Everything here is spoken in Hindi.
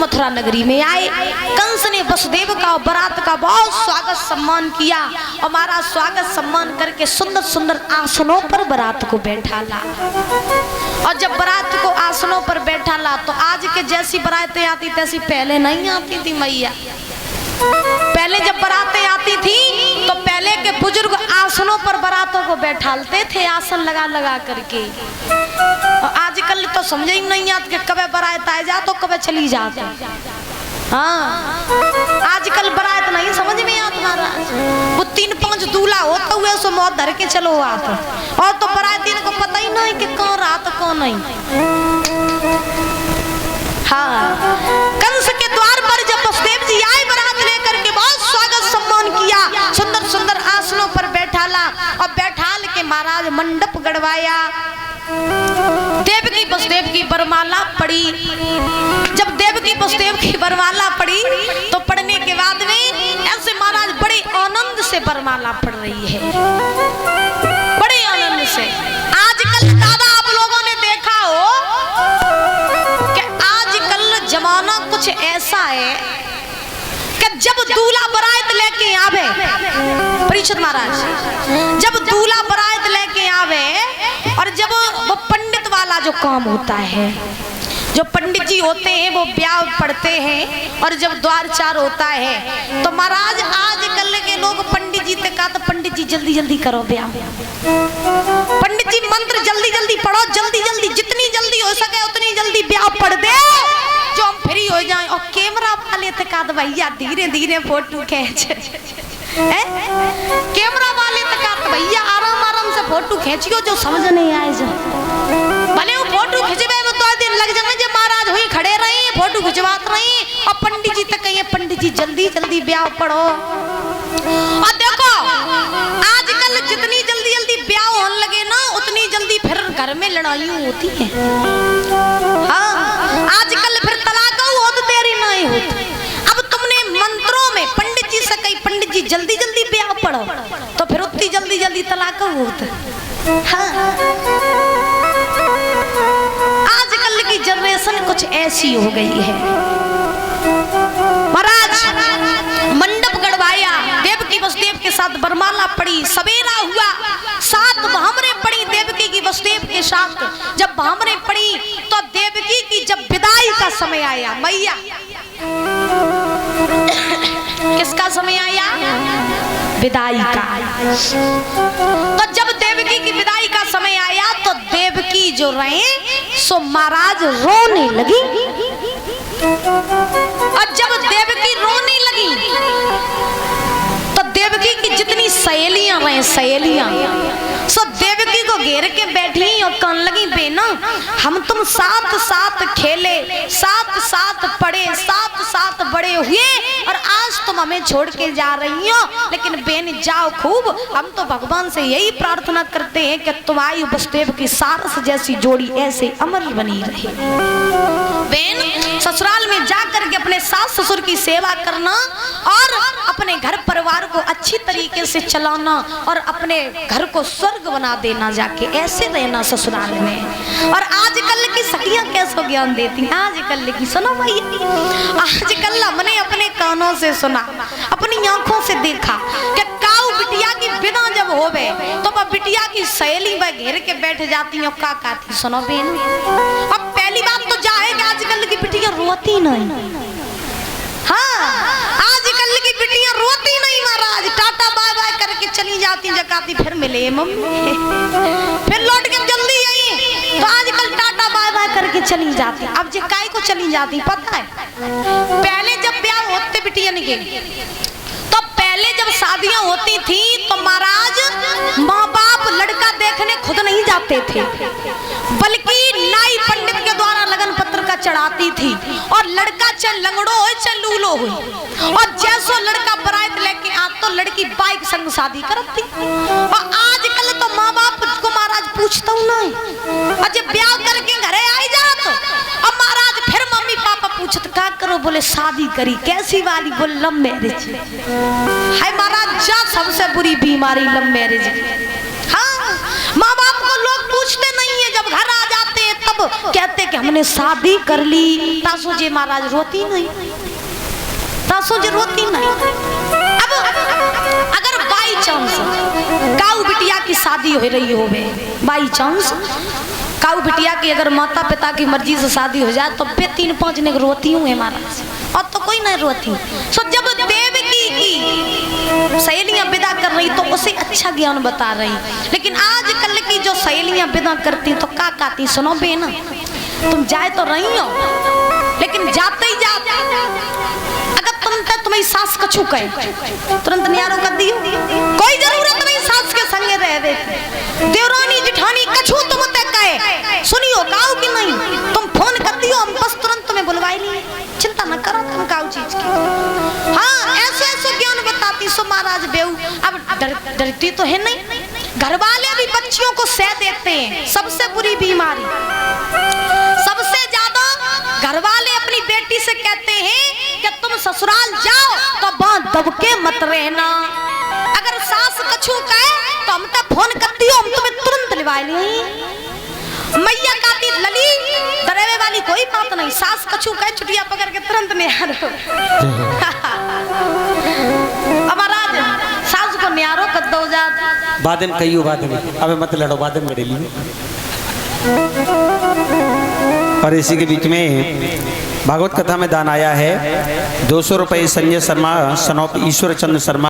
मथुरा नगरी में आए। कंस ने वसुदेव का और बारात का बहुत स्वागत सम्मान किया और महाराज स्वागत सम्मान करके सुंदर सुंदर आसनों पर बारात को बैठा ला। और जब बारात को आसनों पर बैठा ला तो आज के जैसी बारातें आती तैसी पहले नहीं आती थी मैया। पहले जब बारातें आती थी तो पहले के बुजुर्ग आसनों पर बारातों को बैठालते थे, आसन लगा लगा करके। और आजकल तो समझ ही नहीं आता कि कब बारात आ जा तो कब चली जाते। हाँ, आजकल बारात नहीं समझ में आता महाराज। वो 3-5 दूल्हा होता हुए सो मौत धर के चलो आता, और तो बाराती को पता ही नहीं कि कौन रात कौन नहीं। हाँ, कंस के द्वार पर जब वसुदेव जी आए बारात लेकर के बहुत स्वागत सम्मान किया, सुंदर सुंदर आसनों पर बैठाला और बैठाल के महाराज मंडप गड़वाया। देवकी वसुदेव की वरमाला पड़ी। जब देवकी वसुदेव की वरमाला पड़ी तो पढ़ने के बाद में ऐसे महाराज बड़े आनंद से वरमाला पढ़ रही है, बड़े आनंद से। आजकल दादा आप लोगों ने देखा हो कि आजकल जमाना कुछ ऐसा है कि जब दूल्हा बारात लेके आवे, परीक्षित महाराज जब दूल्हा बारात लेके आवे और जब वो पंडित वाला जो काम होता है, जो पंडित जी होते हैं वो ब्याह पढ़ते हैं और जब द्वार चार होता है तो महाराज आजकल के लोग पंडित जी से कहा तो पंडित जी जल्दी जल्दी करो ब्याह, पंडित जी मंत्र जल्दी जल्दी पढ़ो, जल्दी जल्दी जितनी जल्दी हो सके उतनी जल्दी ब्याह पढ़ दे जो हम फ्री हो जाएं। और कैमरा वाले से कहा भैया धीरे धीरे फोटो खींच, कैमरा वाले तो कहा भैया आराम आराम से फोटो खींचियो जो समझ नहीं आए जो भले वो फोटो खिंचवे में 2 दिन लग जाए। जब महाराज हुई खड़े रहे फोटो खिंचवाते रहे और पंडित जी तक कहिए पंडित जी जल्दी जल्दी ब्याह पढ़ो। और देखो आजकल जितनी जल्दी जल्दी ब्याह होने लगे ना उतनी जल्दी फिर घर में लड़ाई होती है। हाँ, आजकल फिर तलाक होती देरी नहीं होती। अब तुमने मंत्रों में पंडित जी से कही पंडित जी जल्दी जल्दी ब्याह पढ़ो तो फिर उतनी जल्दी जल्दी तलाक होता। हाँ, आजकल की जनरेशन कुछ ऐसी हो गई है। महाराज मंडप गड़वाया, देवकी वसुदेव के साथ वरमाला पड़ी, सवेरा हुआ, 7 भामरे पड़ी देवकी की वसुदेव के साथ। जब भामरे पड़ी तो देवकी की जब विदाई का समय आया, मैया किसका समय आया? विदाई का। तो जब देवकी की विदाई का समय आया तो देवकी जो रहे सो महाराज रोने लगी। और जब देवकी रोने लगी तो देवकी की जितनी सहेलियां रहे सहेलियां सो देवकी को घेर के बैठी और कहने लगी बेना हम तुम साथ साथ खेले, साथ साथ पढ़े, साथ साथ बड़े हुए और आज तुम हमें छोड़ के जा रही हो, लेकिन बेन जाओ खूब। हम तो भगवान से यही प्रार्थना करते हैं कि तुम्हारी वसुदेव की सारस जैसी जोड़ी ऐसे अमर बनी रहे। बेन ससुराल में जाकर के अपने सास ससुर की सेवा करना और अपने घर परिवार को अच्छी तरीके से चलाना और अपने घर को स्वर्ग बना देना, जाके ऐसे रहना ससुराल में। और आजकल की सखियां कैसे ज्ञान देती हैं, आजकल की सुनो भाई, आजकल हमने अपने कानों से सुना, अपनी आंखों से देखा कि काऊ बिटिया की बिना जब होवे तो वह बिटिया की सहेली वह घेर के बैठ जाती है। का कहती सुनो बेन, अब पहली बात तो जाएगा आजकल की बिटिया रोती नहीं। हाँ, आजकल की बिटियां रोती नहीं महाराज, टाटा बाय बाय करके चली जाती जकाती फिर मिले मम्मी फिर लौट के जल्दी आई। तो आजकल टाटा बाय बाय करके चली जाती। अब जे काय को चली जाती पता है? पहले जब ब्याह होते बिटियां के तो पहले जब शादियां होती थी तो महाराज माँ बाप लड़का देखने खुद नहीं जाते थे, बल्कि नाई पंडित के द्वारा लगन पत्र का चढ़ाती थी। और लड़का चाहे लंगड़ो हो चाहे लूलो हो, और जैसो लड़का बारात लेके आ तो लड़की बाइक संग शादी करती। और आजकल तो माँ बाप को महाराज पूछता हूँ नहीं, अजय ब्याह करके घरे आई जात अब महाराज फिर मम्मी पापा पूछत का करो, बोले शादी करी कैसी वाली, बोले लव मैरिज। हाय महाराज जा सबसे बुरी बीमारी लव मैरिज। हाँ, माँ बाप को लोग पूछते नहीं है, जब घर आ जाते हैं तब तब कहते कि हमने शादी कर ली। तासो जी महाराज रोती नहीं, तासो जी रोती नहीं। अब अगर बाई चांस काऊ बिटिया की शादी हो रही हो, बाई चांस काऊ बिटिया की अगर माता पिता की मर्जी से शादी हो जाए तो बे 3-5 ने रोती हूँ महाराज, और तो कोई नहीं रोती। सो जब देवकी की सहेलियां विदा कर रही तो उसे अच्छा ज्ञान बता रही, लेकिन आजकल की जो सहेलियां विदा करती तो का कहती, सुनो बेना तुम जाए तो रही हो, लेकिन जाते ही जाते अगर तुम्हारी सास कछु कहे तुरंत न्यारो कर दियो, कोई जरूरत नहीं सास के संगे रह दे। देवरानी जिठानी कछु तुम तक कहे सुनियो काऊ कि नहीं, तुम फोन कर दियो हम बस तुरंत तुम्हें बुलवाई लिए, चिंता न करो तुम काऊ चीज की। हाँ ऐसे ऐसे ज्ञान बताती सो महाराज बेऊ। अब डरती तो है नहीं, घर वाले भी बच्चियों को सह देते हैं। सबसे बुरी बीमारी, सबसे ज्यादा घर वाले अपनी बेटी से कहते हैं कि तुम ससुराल जाओ तो बांध दबके मत रहना। अगर सास कछु कहे तो हम तो फोन कर दियो हम तुम्हें तुरंत लिवा लिए। मैया कहती लली डरावे वाली कोई बात नहीं, सास कछु कहे छुटिया पकड़ के तुरंत न्यारो। अब महाराज सास को न्यारो कर दो जा बाद में कहियो, बाद में अबे मत लड़ो, बाद में लड़े लिए। और इसी के बीच में भागवत कथा में दान आया है 200 रुपये संजय शर्मा सनोप ईश्वर चंद्र शर्मा।